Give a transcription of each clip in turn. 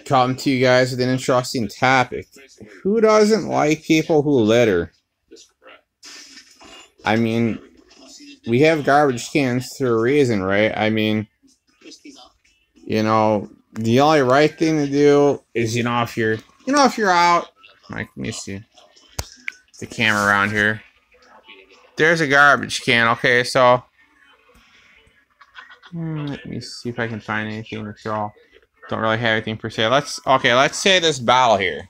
come to you guys with an interesting topic. Who doesn't like people who litter? I mean, we have garbage cans for a reason, right? I mean, you know, the only right thing to do is, if you're out, like, let me see the camera around here. There's a garbage can, okay, so let me see if I can find anything to show. Don't really have anything per se. Let's say this bottle here.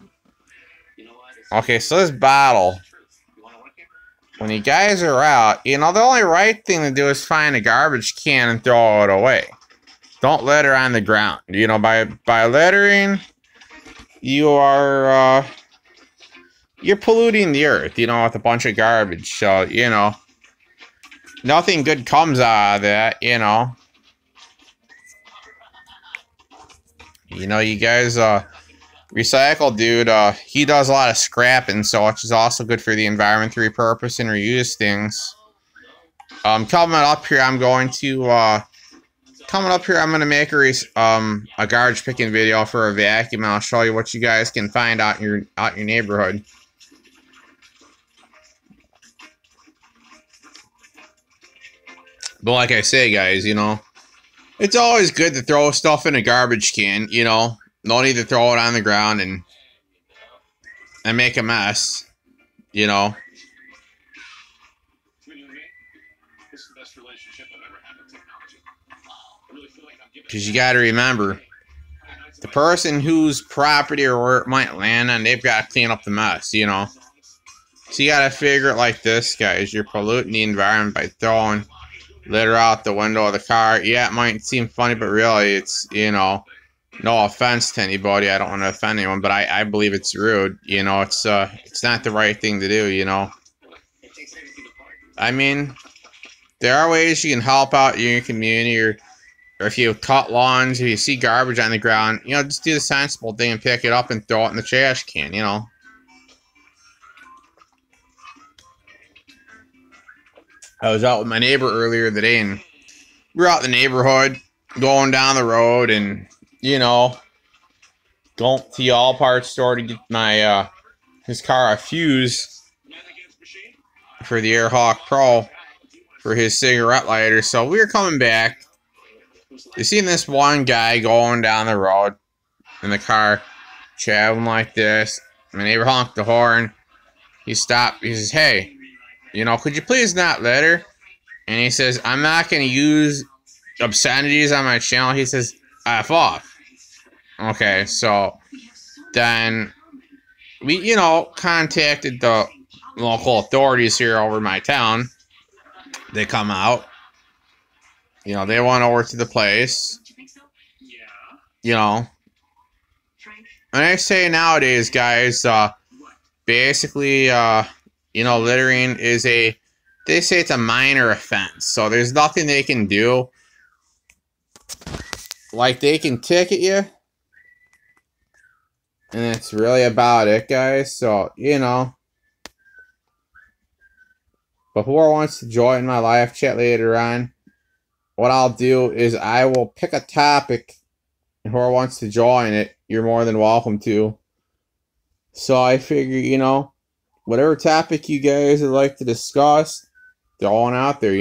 Okay, so this bottle, when you guys are out, the only right thing to do is find a garbage can and throw it away. Don't litter on the ground. By littering, you are you're polluting the earth, with a bunch of garbage. So, nothing good comes out of that, You guys, Recycle Dude, he does a lot of scrapping, so which is also good for the environment to repurpose and reuse things. Coming up here, I'm going to make a garbage picking video for a vacuum, and I'll show you what you guys can find out in your neighborhood. But like I say, guys, it's always good to throw stuff in a garbage can, No need to throw it on the ground and make a mess, Because you got to remember, the person whose property or where it might land on, they've got to clean up the mess, So you got to figure it like this, guys. You're polluting the environment by throwing litter out the window of the car. Yeah, it might seem funny, but really, it's, no offense to anybody. I don't want to offend anyone, but I believe it's rude. It's not the right thing to do, I mean, there are ways you can help out your community, or if you cut lawns, if you see garbage on the ground, just do the sensible thing and pick it up and throw it in the trash can, I was out with my neighbor earlier today, and we were out in the neighborhood, going down the road, and, going to the all parts store to get my, his car a fuse for the Airhawk Pro for his cigarette lighter. So we were coming back. You seen this one guy going down the road in the car, traveling like this. My neighbor honked the horn. He stopped. He says, "Hey, could you please not litter?" And he says, "I'm not going to use obscenities on my channel." He says, "F off." Okay, so then we, contacted the local authorities here over my town. They come out. They went over to the place. And I say nowadays, guys, basically, littering is they say it's a minor offense. So there's nothing they can do. Like, they can ticket you. And that's really about it, guys. So, But whoever wants to join my live chat later on, what I'll do is I will pick a topic. And whoever wants to join it, you're more than welcome to. So I figure, whatever topic you guys would like to discuss, they're all out there,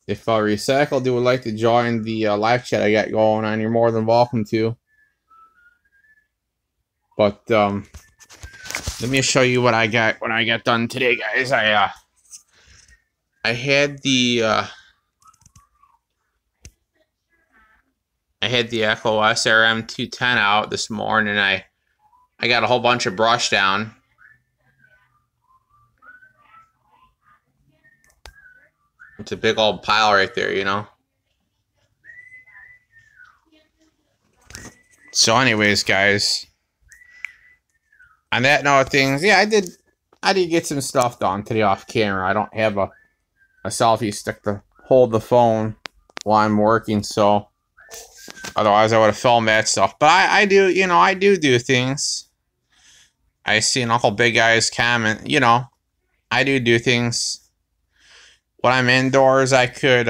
If Recycle Dude would like to join the live chat I got going on, you're more than welcome to. But let me show you what I got when I got done today, guys. I had the Echo SRM 210 out this morning. I got a whole bunch of brush down. It's a big old pile right there, So anyways, guys, on that note of things, yeah, I did get some stuff done today off camera. I don't have a selfie stick to hold the phone while I'm working, so otherwise I would have filmed that stuff. But I do, I do things. I see an Uncle Big Guy's comment, I do things. when I'm indoors, I could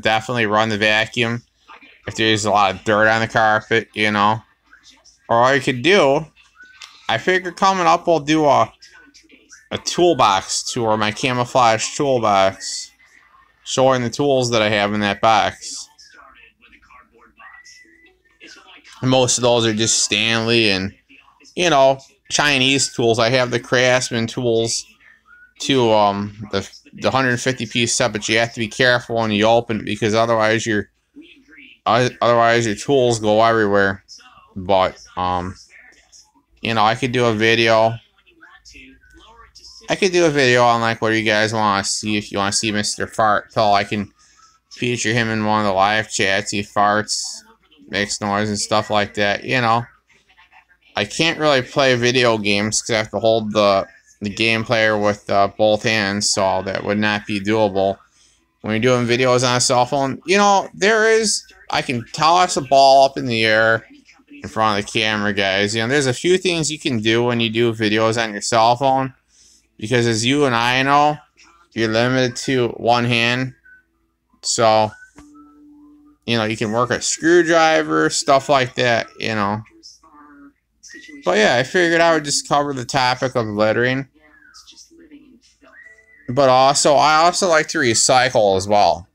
definitely run the vacuum if there's a lot of dirt on the carpet, you know. Or all you could do, I figure coming up we'll do a toolbox tour, my camouflage toolbox, showing the tools that I have in that box. And most of those are just Stanley and, you know, Chinese tools. I have the Craftsman tools to the 150 piece set, but you have to be careful when you open it because otherwise your tools go everywhere. But you know, I could do a video. On like what you guys want to see. If you want to see Mr. Fart Pill, I can feature him in one of the live chats. He farts, makes noise and stuff like that. You know, I can't really play video games because I have to hold the game player with both hands, so that would not be doable. When you're doing videos on a cell phone, you know, I can toss a ball up in the air in front of the camera, guys. You know, there's a few things you can do when you do videos on your cell phone. Because as you and I know, you're limited to one hand. So, you know, you can work a screwdriver, stuff like that, you know. But yeah, I figured I would just cover the topic of littering. But I also like to recycle as well.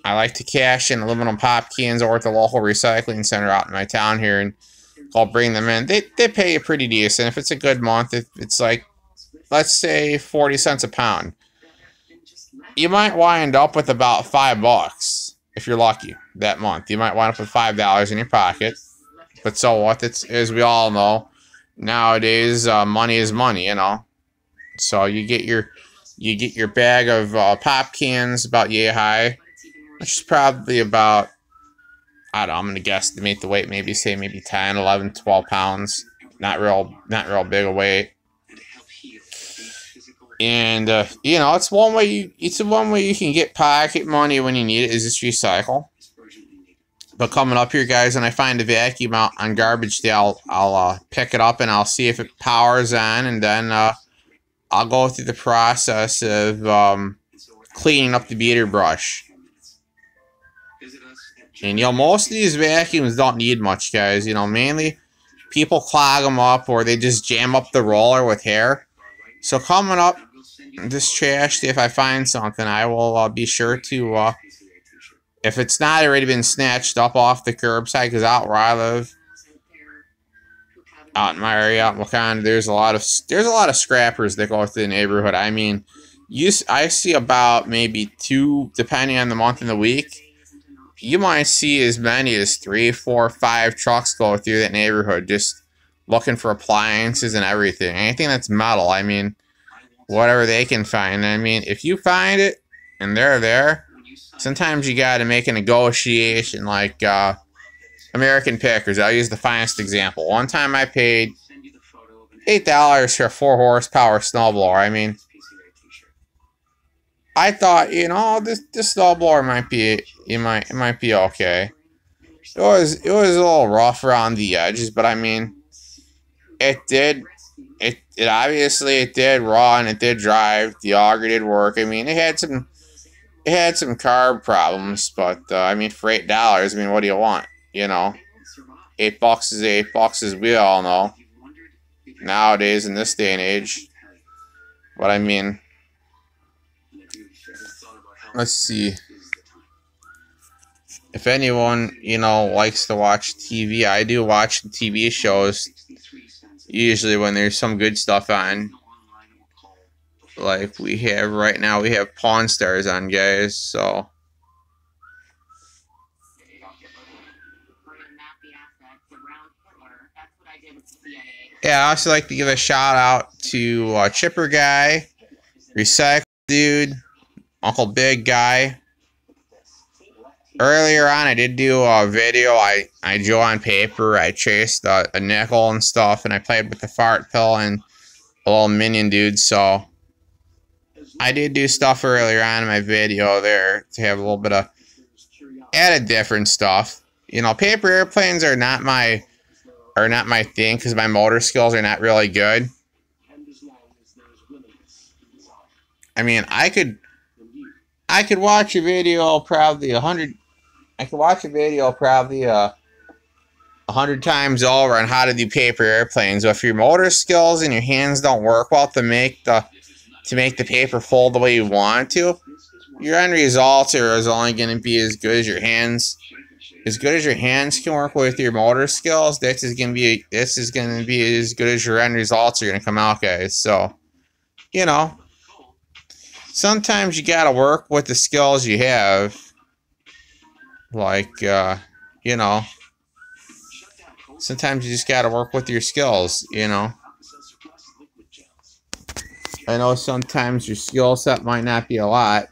I like to cash in aluminum pop cans over at the local recycling center out in my town here, and I'll bring them in. They pay you pretty decent. If it's a good month, it's like, let's say 40 cents a pound. You might wind up with about $5 if you're lucky that month. You might wind up with $5 in your pocket. But so what? It's, as we all know, nowadays money is money, you know. So you get your bag of pop cans about yay high, which is probably about, I don't know, I'm gonna guesstimate the weight, maybe 10, 11, 12 pounds. Not real big a weight. And you know, it's one way you can get pocket money when you need it, is just recycle. But coming up here, guys, when I find a vacuum out on garbage day, I'll pick it up and I'll see if it powers on, and then I'll go through the process of cleaning up the beater brush. And you know, most of these vacuums don't need much, guys. You know, mainly people clog them up or they just jam up the roller with hair. So coming up this trash day, if I find something, I will be sure to, if it's not already been snatched up off the curbside, because out where I live, out in my area, out in Wakanda, there's a lot of scrappers that go through the neighborhood. I mean, I see about maybe 2, depending on the month and the week. You might see as many as 3, 4, 5 trucks go through that neighborhood just looking for appliances and everything. Anything that's metal, I mean, whatever they can find. I mean, if you find it and they're there, sometimes you got to make a negotiation, like American Pickers. I'll use the finest example. One time I paid $8 for a 4-horsepower snowblower. I mean, I thought, you know, this snowblower might be, it might be okay. It was a little rough around the edges, but I mean, it obviously did run, it did drive, the auger did work. I mean, it had some carb problems, but I mean, for $8, I mean, what do you want? You know, $8 is $8, as we all know nowadays in this day and age. But I mean, let's see. If anyone, you know, likes to watch TV, I do watch the TV shows. Usually when there's some good stuff on. Like we have right now, we have Pawn Stars on, guys, so. Yeah, I also like to give a shout out to Chipper Guy, Recycle Dude, Uncle Big Guy. Earlier on, I did do a video. I drew on paper. I traced a nickel and stuff, and I played with the fart pill and a little minion dude. So I did do stuff earlier on in my video there to have a little bit of added different stuff. You know, paper airplanes are not my thing because my motor skills are not really good. I mean, I could watch a video probably 100. I could watch a video probably 100 times over on how to do paper airplanes. But if your motor skills and your hands don't work well to make the paper fold the way you want it to, your end results is only going to be as good as your hands. As good as your hands can work with your motor skills, this is going to be as good as your end results are going to come out, guys. So, you know, sometimes you got to work with the skills you have. Like, you know, sometimes you just got to work with your skills, you know. I know sometimes your skill set might not be a lot.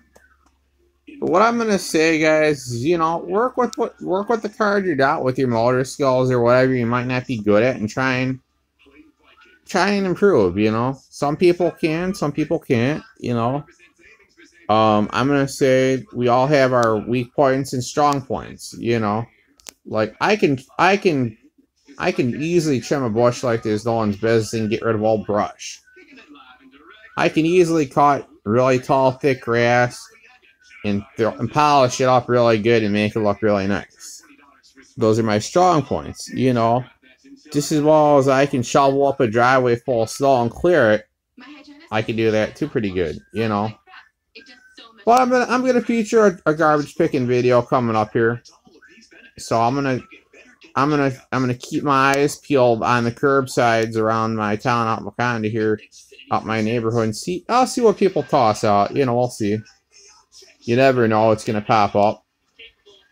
But what I'm gonna say, guys, is, you know, work with the card you're got with your motor skills or whatever you might not be good at, and try and improve. You know, some people can, some people can't. You know, I'm gonna say we all have our weak points and strong points. You know, like I can easily trim a bush like there's no one's business and get rid of all brush. I can easily cut really tall, thick grass and polish it up really good and make it look really nice. Those are my strong points, you know. Just as well as I can shovel up a driveway full of snow and clear it, I can do that too pretty good, you know. Well, I'm gonna feature a garbage picking video coming up here, so I'm gonna keep my eyes peeled on the curbsides around my town out in Wakanda here, out my neighborhood, and I'll see what people toss out. You know, we'll see. You never know what's going to pop up.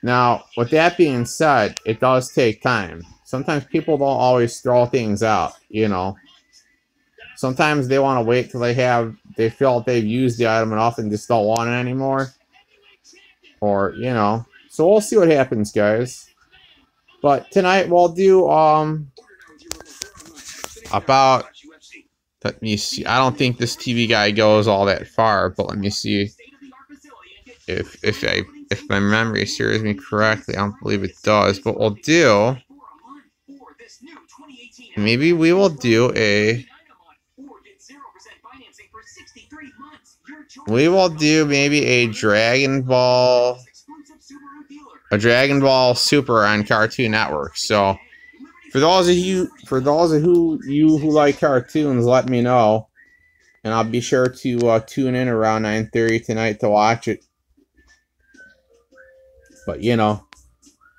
Now, with that being said, it does take time. Sometimes people don't always throw things out, you know. Sometimes they want to wait till they feel they've used the item enough and just don't want it anymore. Or, you know. So we'll see what happens, guys. But tonight we'll do, about, let me see. I don't think this TV guy goes all that far, but let me see. If my memory serves me correctly, I don't believe it does, but we'll do, maybe we will do maybe a Dragon Ball Super on Cartoon Network. So for those of you who like cartoons, let me know, and I'll be sure to tune in around 9:30 tonight to watch it. But, you know,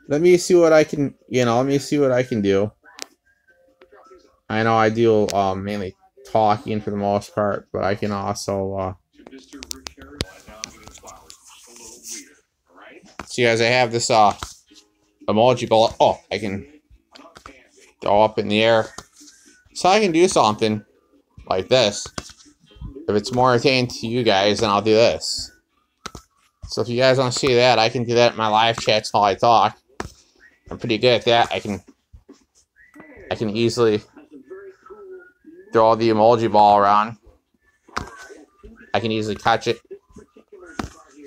let me see what I can do. I know I do mainly talking for the most part, but I can also see, as I have this emoji ball. Oh, I can throw up in the air, so I can do something like this. If it's more entertaining to you guys, then I'll do this. So if you guys want to see that, I can do that in my live chats while I talk. I'm pretty good at that. I can easily throw the emoji ball around. I can easily catch it,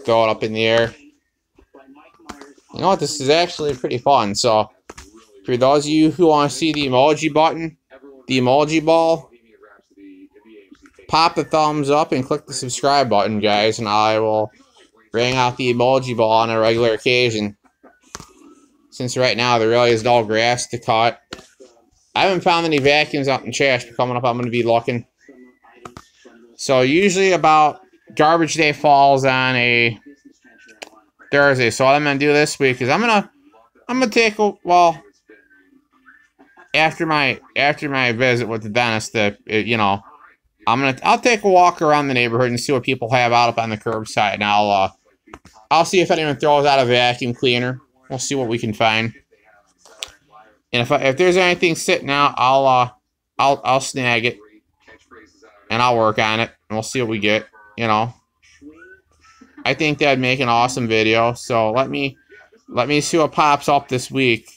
throw it up in the air. You know what? This is actually pretty fun. So for those of you who want to see the emoji button, the emoji ball, pop the thumbs up and click the subscribe button, guys, and I will bring out the emoji ball on a regular occasion. Since right now there really is no grass to cut. I haven't found any vacuums out in trash, but coming up I'm going to be looking. So usually about garbage day falls on a Thursday. So what I'm going to do this week is I'm going to take a, well, after my visit with the dentist, you know, I'll take a walk around the neighborhood and see what people have out up on the curbside, and I'll see if anyone throws out a vacuum cleaner. We'll see what we can find. And if there's anything sitting out, I'll snag it and I'll work on it, and we'll see what we get. You know, I think that'd make an awesome video. So let me see what pops up this week.